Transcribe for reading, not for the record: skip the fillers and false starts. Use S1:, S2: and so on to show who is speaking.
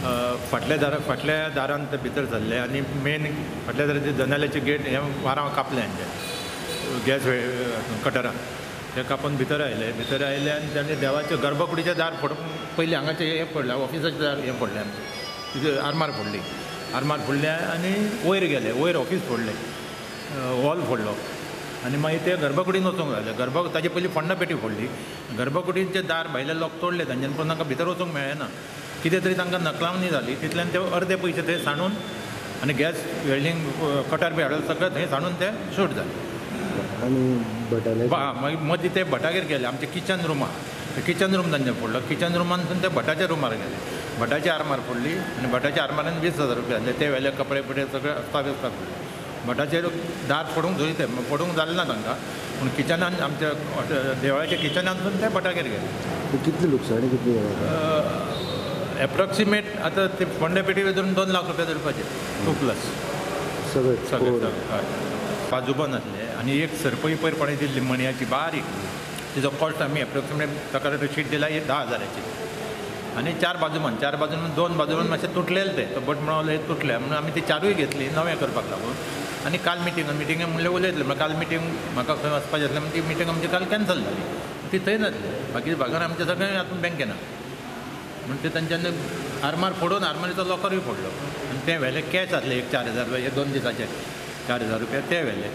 S1: फाटल्या दारान ते भितर सरले आनी मेन फाटल्या दाराचे जनाल्याचे गेट हे वारां कापले हांचे गॅस कटरान ते कापून भितर आयले आनी ताणें देवाचे गर्भकुडीचें दार पयलीं हांगाचें हें पडलें ऑफिसाचें दार हें पडलें आमचें तिथे आरमार फोडले आनी वयर गेले वयर ऑफिस फोडलें हॉल फोडलो आनी मागीर ते गर्भकुडीन वचूंक लागले ताजे पयलीं फोण्ण पेटी फोडली गर्भकुडीचे दार भायले लोक तोडले तांच्यान पूण तांकां भितर वचूंक मेळ्ळें ना कितें तरी तांकां नकलावणी जाली तितल्यान ते अर्दे पयशे थंय सांडून आनी गॅस वेल्डिंग कटर बी हाडून सगळें थंय सांडून ते शूट जालें
S2: आनी
S1: मागीर मदीं ते भटागेर गेले आमचे किचन रूम तांचे फोडलो किचन रुमानसून ते भटाच्या रुमार गेले भटाची आरमार फोडली आनी भटाच्या आरमारान 20,000 रुपया जाले ते वेले कपडे बिडे सगळे अस्ताव्यस्त फोडले भटाचेर दार फोडूंक थंय ते फोडूंक जालें ना तांकां पूण किचनान आमच्या देवळाच्या किचनानसून ते भटागेर गेले
S2: कितली लुकसाणी कितली
S1: एप्रॉक्सिमेट आतां ते फोंडे पेटी धरून 2 लाख रुपया धरपाचे 2+ सगळे बाजू बंद आसले आनी एक सरपळी पयर कोणें दिल्ली मणयाची बारीक तिजो कॉस्ट आमी एप्रॉक्सिमेट ताका शीट दिला 10,000ची आनी 4 बाजूमान 2 बाजूमान मातशें तुटलेले ते बट म्हणून तुटले म्हणून आमी ती 4य घेतली नवें करपाक लागून आनी काल मिटिंग म्हणलें उलयतलें काल मिटींग म्हाका खंय वचपाचें आसलें ती मिटींग आमची काल कॅन्सल जाली ती थंय नासली बाकी भागार आमचें सगळें हातून बँकेन म्हणून ते तांच्यानी आरमार फोडून आरमारीचो लॉकरूय फोडलो आनी ते व्हेले कॅश आसले एक 4,000 रुपया 2 दिसाचे 4,000 रुपया ते व्हेले